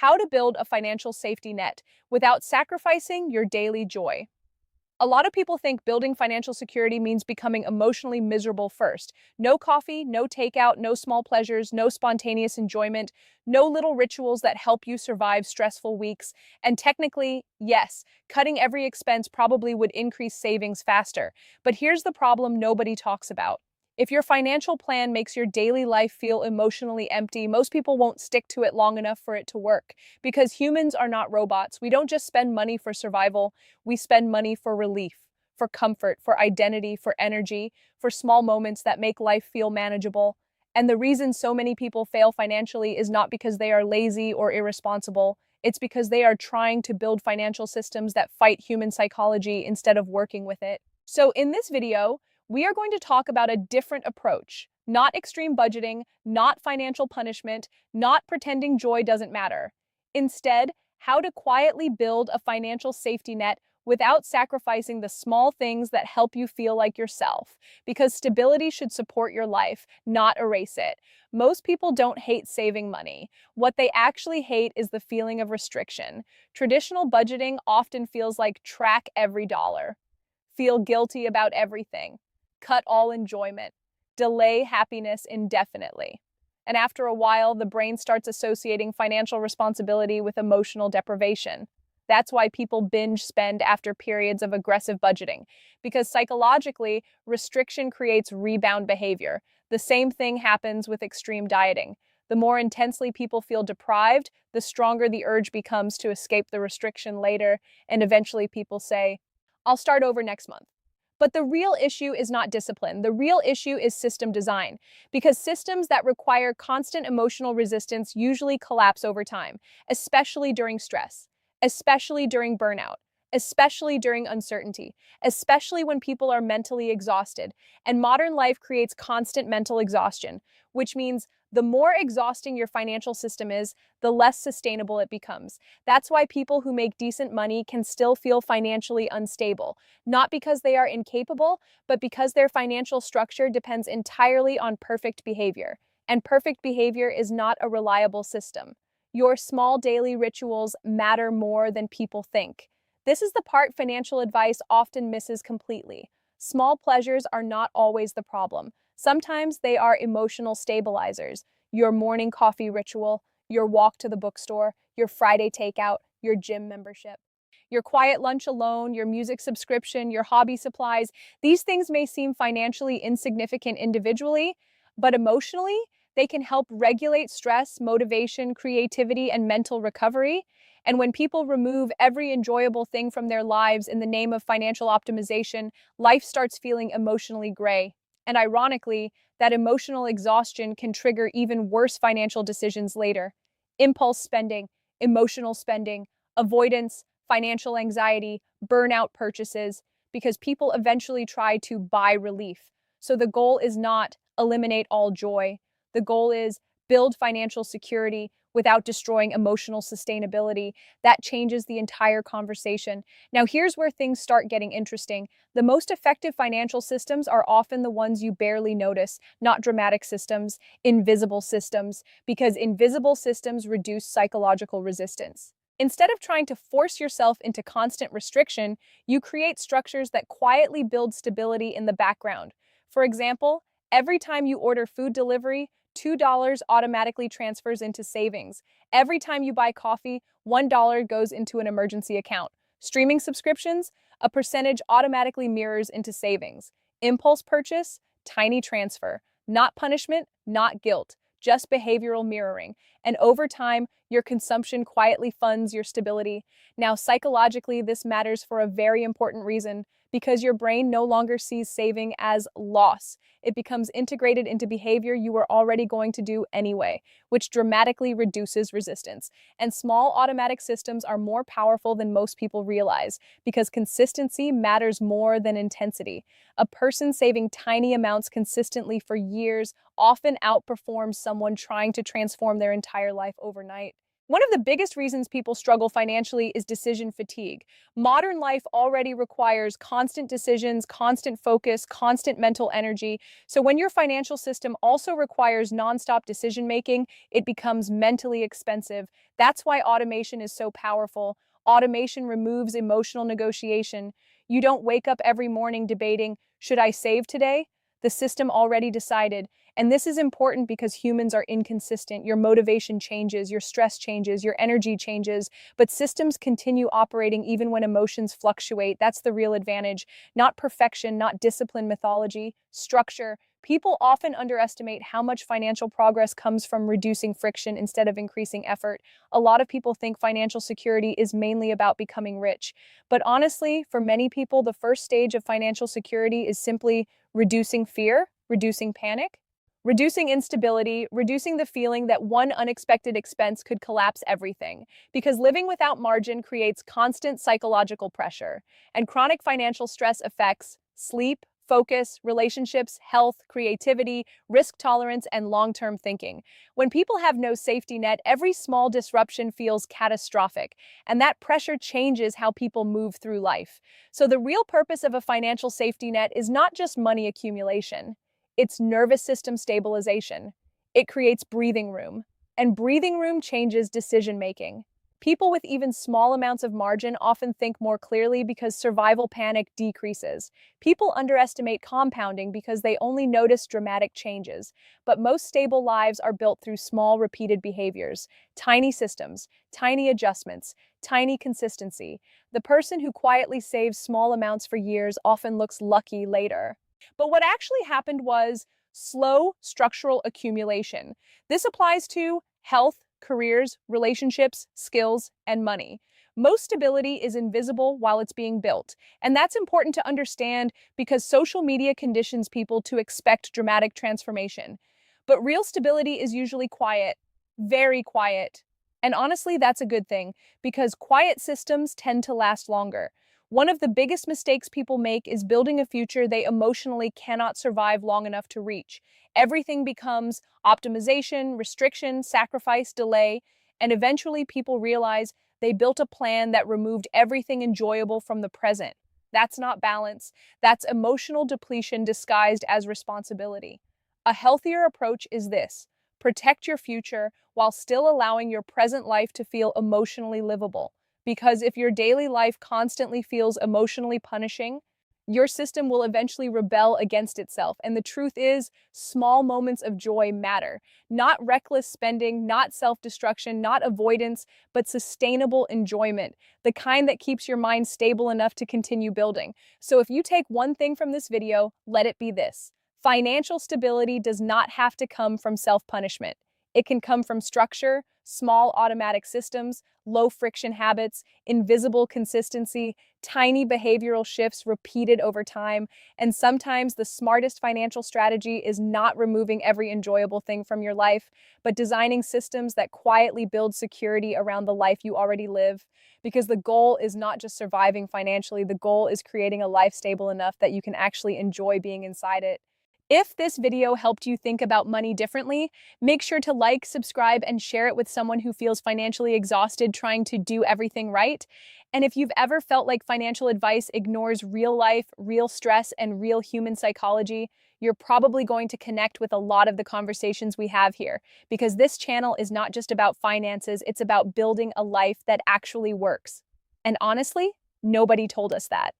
how to build a financial safety net without sacrificing your daily joy. A lot of people think building financial security means becoming emotionally miserable first. No coffee, no takeout, no small pleasures, no spontaneous enjoyment, no little rituals that help you survive stressful weeks. And technically, yes, cutting every expense probably would increase savings faster. But here's the problem nobody talks about. If your financial plan makes your daily life feel emotionally empty, most people won't stick to it long enough for it to work. Because humans are not robots. We don't just spend money for survival, we spend money for relief, for comfort, for identity, for energy, for small moments that make life feel manageable. And the reason so many people fail financially is not because they are lazy or irresponsible. It's because they are trying to build financial systems that fight human psychology instead of working with it. So in this video, we are going to talk about a different approach, not extreme budgeting, not financial punishment, not pretending joy doesn't matter. Instead, how to quietly build a financial safety net without sacrificing the small things that help you feel like yourself. Because stability should support your life, not erase it. Most people don't hate saving money. What they actually hate is the feeling of restriction. Traditional budgeting often feels like track every dollar, feel guilty about everything, cut all enjoyment, delay happiness indefinitely. And after a while, the brain starts associating financial responsibility with emotional deprivation. That's why people binge spend after periods of aggressive budgeting, because psychologically, restriction creates rebound behavior. The same thing happens with extreme dieting. The more intensely people feel deprived, the stronger the urge becomes to escape the restriction later, and eventually people say, I'll start over next month. But the real issue is not discipline. The real issue is system design, because systems that require constant emotional resistance usually collapse over time, especially during stress, especially during burnout, especially during uncertainty, especially when people are mentally exhausted. And modern life creates constant mental exhaustion, which means the more exhausting your financial system is, the less sustainable it becomes. That's why people who make decent money can still feel financially unstable, not because they are incapable, but because their financial structure depends entirely on perfect behavior. And perfect behavior is not a reliable system. Your small daily rituals matter more than people think. This is the part financial advice often misses completely. Small pleasures are not always the problem. Sometimes they are emotional stabilizers. Your morning coffee ritual, your walk to the bookstore, your Friday takeout, your gym membership, your quiet lunch alone, your music subscription, your hobby supplies. These things may seem financially insignificant individually, but emotionally, they can help regulate stress, motivation, creativity, and mental recovery. And when people remove every enjoyable thing from their lives in the name of financial optimization, life starts feeling emotionally gray. And ironically, that emotional exhaustion can trigger even worse financial decisions later. Impulse spending, emotional spending, avoidance, financial anxiety, burnout purchases, because people eventually try to buy relief. So the goal is not eliminate all joy. The goal is build financial security without destroying emotional sustainability. That changes the entire conversation. Now, here's where things start getting interesting. The most effective financial systems are often the ones you barely notice, not dramatic systems, invisible systems, because invisible systems reduce psychological resistance. Instead of trying to force yourself into constant restriction, you create structures that quietly build stability in the background. For example, every time you order food delivery, $2 automatically transfers into savings. Every time you buy coffee, $1 goes into an emergency account. Streaming subscriptions, a percentage automatically mirrors into savings. Impulse purchase, tiny transfer. Not punishment, not guilt, just behavioral mirroring. And over time, your consumption quietly funds your stability. Now, psychologically, this matters for a very important reason, because your brain no longer sees saving as loss. It becomes integrated into behavior you were already going to do anyway, which dramatically reduces resistance. And small automatic systems are more powerful than most people realize, because consistency matters more than intensity. A person saving tiny amounts consistently for years often outperforms someone trying to transform their entire life overnight. One of the biggest reasons people struggle financially is decision fatigue. Modern life already requires constant decisions, constant focus, constant mental energy. So when your financial system also requires nonstop decision making, it becomes mentally expensive. That's why automation is so powerful. Automation removes emotional negotiation. You don't wake up every morning debating, should I save today? The system already decided. And this is important because humans are inconsistent. Your motivation changes, your stress changes, your energy changes, but systems continue operating even when emotions fluctuate. That's the real advantage. Not perfection, not discipline mythology, structure. People often underestimate how much financial progress comes from reducing friction instead of increasing effort. A lot of people think financial security is mainly about becoming rich. But honestly, for many people, the first stage of financial security is simply reducing fear, reducing panic, reducing instability, reducing the feeling that one unexpected expense could collapse everything. Because living without margin creates constant psychological pressure, and chronic financial stress affects sleep, focus, relationships, health, creativity, risk tolerance, and long-term thinking. When people have no safety net, every small disruption feels catastrophic, and that pressure changes how people move through life. So the real purpose of a financial safety net is not just money accumulation. It's nervous system stabilization. It creates breathing room, and breathing room changes decision making. People with even small amounts of margin often think more clearly because survival panic decreases. People underestimate compounding because they only notice dramatic changes. But most stable lives are built through small, repeated behaviors, tiny systems, tiny adjustments, tiny consistency. The person who quietly saves small amounts for years often looks lucky later. But what actually happened was slow structural accumulation. This applies to health, careers, relationships, skills, and money. Most stability is invisible while it's being built. And that's important to understand because social media conditions people to expect dramatic transformation. But real stability is usually quiet, very quiet. And honestly, that's a good thing because quiet systems tend to last longer. One of the biggest mistakes people make is building a future they emotionally cannot survive long enough to reach. Everything becomes optimization, restriction, sacrifice, delay, and eventually people realize they built a plan that removed everything enjoyable from the present. That's not balance. That's emotional depletion disguised as responsibility. A healthier approach is this: protect your future while still allowing your present life to feel emotionally livable. Because if your daily life constantly feels emotionally punishing, your system will eventually rebel against itself. And the truth is, small moments of joy matter. Not reckless spending, not self-destruction, not avoidance, but sustainable enjoyment, the kind that keeps your mind stable enough to continue building. So if you take one thing from this video, let it be this: financial stability does not have to come from self-punishment. It can come from structure, small automatic systems, low friction habits, invisible consistency, tiny behavioral shifts repeated over time. And sometimes the smartest financial strategy is not removing every enjoyable thing from your life, but designing systems that quietly build security around the life you already live. Because the goal is not just surviving financially, the goal is creating a life stable enough that you can actually enjoy being inside it. If this video helped you think about money differently, make sure to like, subscribe, and share it with someone who feels financially exhausted trying to do everything right. And if you've ever felt like financial advice ignores real life, real stress, and real human psychology, you're probably going to connect with a lot of the conversations we have here, because this channel is not just about finances, it's about building a life that actually works. And honestly, nobody told us that.